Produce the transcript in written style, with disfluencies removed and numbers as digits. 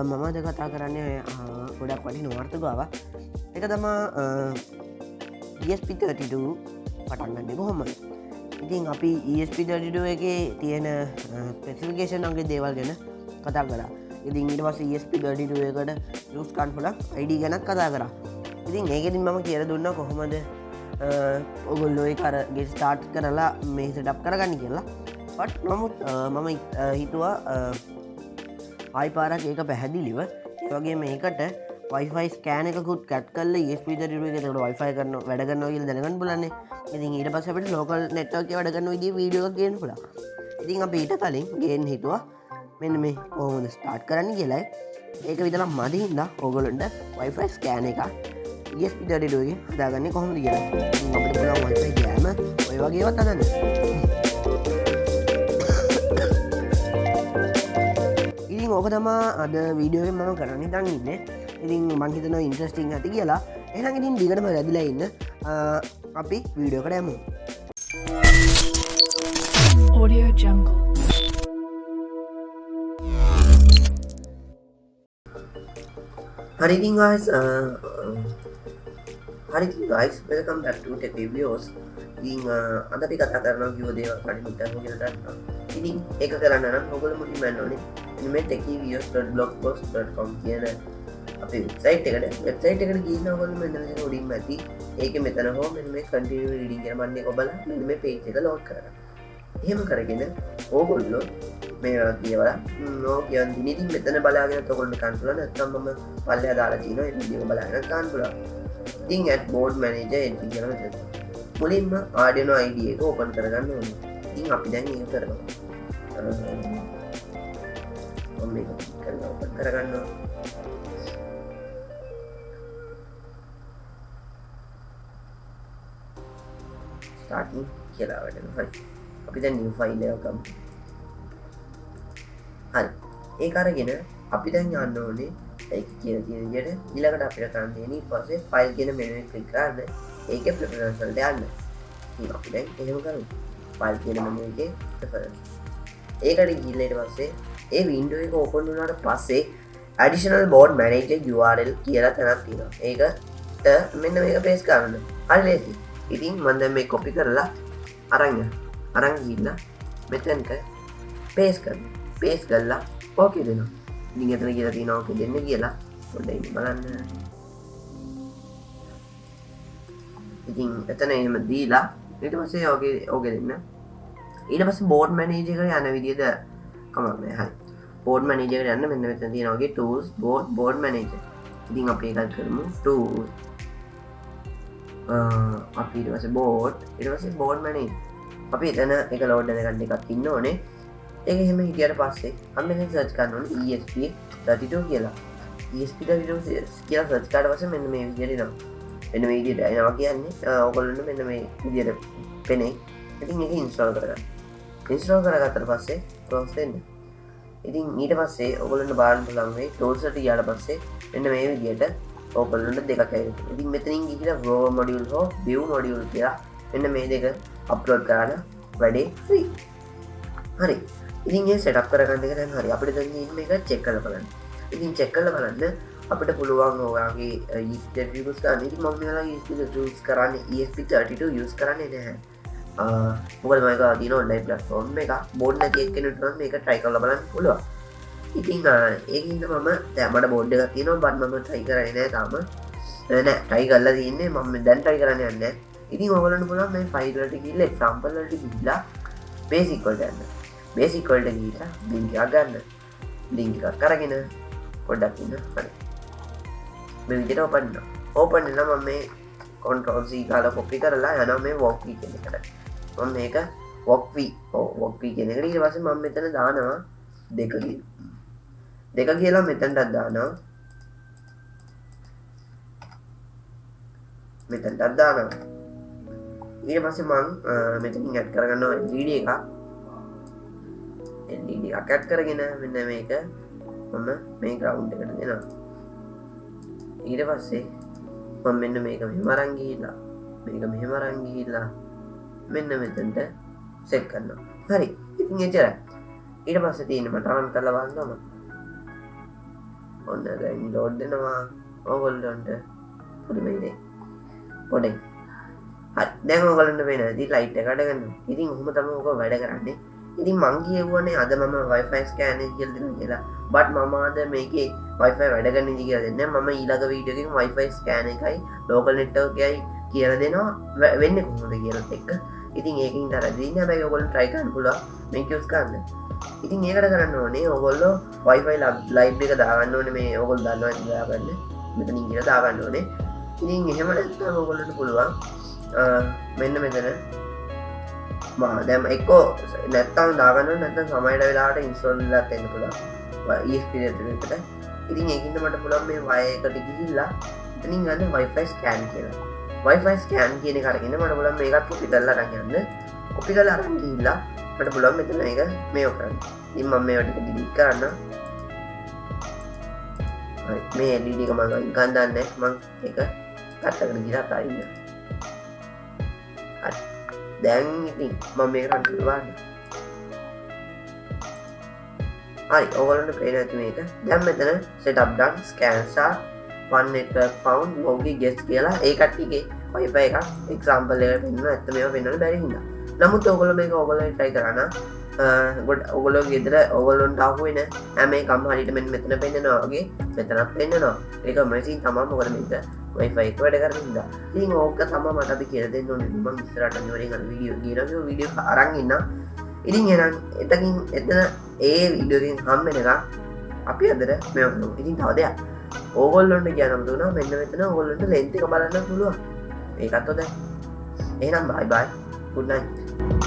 මම අද කතා කරන්නේ ගොඩක් වටින වාර්තාවක්. ඒක තමා ESP32 පටන් ගන්නේ කොහොමද? ඉතින් අපි ESP32 එකේ තියෙන ස්පෙસિෆිකේෂන් වගේ දේවල් ගැන කතා කරා. ඉතින් ඊට පස්සේ ESP32 එකට යූස් කරන්න පුළුවන් ID ගැනත් කතා කරා. ඉතින් ඒකෙදින් මම කියලා දුන්නා කොහොමද ඔයගොල්ලෝ ඒක අර ගේ ස්ටාර්ට් කරලා මේ සෙටප් කරගන්න කියලා. බට් නමුත් මම හිතුවා ආයි පාරක් ඒක පැහැදිලිව ඒ වගේ මේකට wifi ස්කෑන් එකකුත් කට් කරලා ESP32 එකට wifi කරන වැඩ කරනවා කියලා දැනගන්න බලන්නේ. ඉතින් ඊට පස්සේ අපිට local network එක වැඩ කරන විදිහේ වීඩියෝ එකක් ගේන්න පුළුවන්. ඉතින් අපි ඊට කලින් ගේන්න හිතුවා මෙන්න මේ කොහොමද ස්ටාර්ට් කරන්න කියලායි. ඒක විතරක් මදි හින්දා ඕගොල්ලන්ට wifi ස්කෑන් එක ESP32 එකේ හදාගන්නේ කොහොමද කියලා. ඉතින් අපිට පුළුවන් wifi ගෑම ඔය වගේ ඒවත් හදන්න. ඉතින් ඕක තමා අද වීඩියෝ එකෙන් මම කරන්න හිතන් ඉන්නේ. ඉතින් මං හිතනවා ඉන්ට්‍රස්ටිං ඇති කියලා. එහෙනම් ඉතින් දිගටම රැඳිලා ඉන්න. අපි වීඩියෝ එකට යමු. Audio Jungle. Hi guys, welcome back to Techivios. ඉතින් අද අපි කතා කරනවා කියෝ දේවල් කලින් හිතන්න කියලා ගන්නවා. ඉතින් ඒක කරන්න නම් ඔයගොල්ලෝ මුලින්ම යන්න ඕනේ මේ techivios.blogspot.com කියන අපේ වෙබ්සයිට් එකට ගිහින් ඔයගොල්ලෝ මෙන්න මෙතන උඩින්ම ඇති. ඒකේ මෙතන හෝ මෙන්න මේ continue reading කියන බටන් එක ඔබලා මෙන්න මේ page එක load කරගන්න. එහෙම කරගෙන ඕගොල්ලෝ මේවා කියලා කියන දිනෙදින් මෙතන බලාගෙන ඔයගොල්ලෝ කන් පුළුවන්. නැත්නම් මම පල්ලෙහා දාලා තියෙනවා ඒක විදිහම බලාගෙන කන් පුළුවන්. ඉතින් at board manager entry කියලා මෙතන මුලින්ම Arduino ID එක ඕපන් කරගන්න ඕනේ. ඉතින් අපි දැන් ඒක කරනවා. මම මේක ඕපන් කරගන්නවා. starting කියලා වටනවා. හරි. අපි දැන් new file එක ගමු. හරි. ඒක අරගෙන අපි දැන් යන්න ඕනේ ඒක කියන විදිහට ඊළඟට අපිට කරන්න තියෙන්නේ ඊට පස්සේ file කියන menu එක click කරන්න. ඒකේ preference වලට යන්න. ඉතින් අපි දැන් එහෙම කරමු. file කියන menu එකේ preference. ඒකට ගිහිල්ලා ඊට පස්සේ ඒ window එක open වුණාට පස්සේ additional board manager URL කියලා තැනක් තියෙනවා. ඒකට මෙන්න මේක paste කරන්න. හරි ලේසි. ඉතින් මම දැන් මේ copy කරලා අරන් ගිහිල්ලා මෙතනට paste කරනවා. paste කරලා okay දෙනවා. ඉතින් එතන කියලා තියෙනවා okay දෙන්න කියලා. පොඩ්ඩක් ඉන්න බලන්න. ඉතින් එතන එහෙම දීලා ඊට පස්සේ ඕකේ දෙන්න. ඊට පස්සේ board manager එකට යන විදිහද කමක් නැහැ. හරි. board manager එකට යන්න මෙන්න මෙතන තියෙනවා වගේ tools board manager. ඉතින් අපි ඒක කරමු tools. අපි ඊට පස්සේ board manager. අපි එතන එක load කරගන්න එකක් ඉන්න ඕනේ. ඒක එහෙම හිටියට පස්සේ අපි මෙතන search කරන්න ඕනේ ESP32 කියලා. ESP32 කියලා search කරලා පස්සේ මෙන්න මේ විදිහට එනවා. මෙන්න මේ විදිහට එනවා කියන්නේ ඔයගොල්ලන්ට මෙන්න මේ විදිහට පෙනේ. ඉතින් ඒක install කරගන්න. install කරගත්තට පස්සේ close වෙන්න. ඉතින් ඊට පස්සේ ඔයගොල්ලන්ට බලන්න පුළුවන් මේ tools එකට ගියාට පස්සේ මෙන්න මේ විදිහට ඔයගොල්ලන්ට දෙකක් ඇවිල්ලා. ඉතින් මෙතනින් ගිහිලා raw module හෝ view module කියලා මෙන්න මේ දෙක upload කරලා වැඩේ free. හරි. ඉතින් මේ setup කරගන්න එක දැන් හරි. අපිට දැන් මේක check කරලා බලන්න. ඉතින් check කරලා බලන්න අපිට පුළුවන් ඔයාගේ ESP32 use කරන්න. ඉතින් මම මෙයාලා ESP32 use කරන්නේ ESP32 use කරන්නේ නැහැ. මොකද මේක තියෙන online platform එක board නැති එක්කෙනෙකුට නම් මේක try කරලා බලන්න පුළුවන්. ඉතින් ඒකින්ද මම දැන් මට board එකක් තියෙනවා but මම try කරන්නේ නැහැ තාම. නෑ try කරලා තියෙන්නේ මම දැන් try කරන්න යන්නේ නැහැ. ඉතින් ඔයගොල්ලන්ට පුළුවන් මේ file වලට ගිහිල්ලා example වලට ගිහිල්ලා basic වලට යන්න. basic වලට ගිහිල්ලා link එකක් ගන්න. link එකක් අරගෙන පොඩ්ඩක් ඉන්න. හරි. මේ විදිහට open වෙනවා. open වෙනවා මම මේ control C ගාලා copy කරලා යනවා මේ walkv කියන එකට. මම මේක walkv කියන එකට ඊට පස්සේ මම මෙතන දානවා දෙක කියලා මෙතනට දානවා. මෙතනට දානවා. ඊට පස්සේ මම මෙතනින් add කරගන්නවා LED එකක් add කරගෙන මෙන්න මේක මම මේ ground එකට දෙනවා. ඊට පස්සේ මම මෙන්න මේක මෙහෙම අරන් ගිහිල්ලා මෙන්න මෙතනට set කරනවා. හරි. ඉතින් එච්චරයි. ඊට පස්සේ තියෙන්නේ මට රන් කරලා බලන්න ඔන්න දැන් ලෝඩ් දෙනවා ඕගොල්ලොන්ට පුදුමයිනේ පොඩේ හරි දැන් ඕගොල්ලන්ට පේනවා ඉතින් ලයිට් එක අඩගන්න ඉතින් ඔහොම තමයි ඕක වැඩ කරන්නේ ඉතින් මං කියවනේ අද මම wifi scan එක කියලා දෙනවා කියලා but මම අද මේකේ wifi වැඩ කරන ඉඳි කියලා දෙන්නේ මම ඊළඟ වීඩියෝ එකකින් wifi scan එකයි local network එකයි කියලා දෙනවා වෙන්නේ කොහොමද කියලාත් එක්ක ඉතින් ඒකින් තරදින්නේ හැබැයි ඔයගොල්ලෝ try කරන්න පුළුවන් මේක use කරන්න ඉතින් ඒකට කරන්න ඕනේ ඔයගොල්ලෝ wifi live එක දාගන්න ඕනේ මේ ඔයගොල්ලෝ දන්නවා දාගන්න මෙතනින් කියලා දාගන්න ඕනේ ඉතින් එහෙම නැත්නම් ඔයගොල්ලන්ට පුළුවන් මෙන්න මෙතන දැන් එක්කෝ නැත්තම් දාගන්න නැත්නම් සමහර වෙලාවට ඉන්ස්ටෝල් වෙලා තියෙන්න පුළුවන් ESP32 එකට ඉතින් ඒකින්ද මට පුළුවන් මේ wire එකට ගිහිල්ලා එතනින් ගන්න wifi scan කියලා wifi scan කියන එක අරගෙන මට පුළුවන් මේකත් කොපි කරලා අරන් යන්න කොපි කරලා අරන් ගිහිල්ලා මට පුළුවන් මෙතන එක මේව කරන්න ඉතින් මම මේවට delete කරන්න හරි මේ LED එක මම ගන්න දන්නේ මම ඒක කට්ටකට ගිහලා අතාරින්න හරි දැන් ඉතින් මම මේක රන් කරලා හරි ඔයගොල්ලන්ට පේනවා ඇති මේක දැන් මෙතන setup done scan start one network found login guest කියලා ඒ කට්ටියගේ wifi එකක් example එකකට පෙන්නනවා ඇත්ත මේවා පෙන්වන්න බැරි හින්දා නමුත් ඔයගොල්ලෝ මේක ඔයගොල්ලෝ try කරන්න ඔයගොල්ලෝ ගෙදර ඔයගොල්ලොන්ට අහුවෙන හැම එකම හරියට මෙන්න මෙතන පෙන්නනවා වගේ මෙතනත් පෙන්නනවා ඒක මැෂින් තමයි මොකද මේක wifi එක වැඩ කරන හින්දා ඉතින් ඕක තමයි මට අද කියලා දෙන්න ඕනේ මම ඉස්සරහට අනිවාර්යෙන් අර වීඩියෝ අරන් ඉන්නම් ඉතින් එහෙනම් එතන ඒ වීඩියෝ එකෙන් හම් වෙනකම් අපි අදට මේක කරමු ඉතින් තව දෙයක් ඕගොල්ලොන්ට කියන්නම දුන්නා මෙන්න මෙතන ඕගොල්ලොන්ට length එක බලන්න පුළුවන් ඒකත් හොඳයි එහෙනම් bye bye good night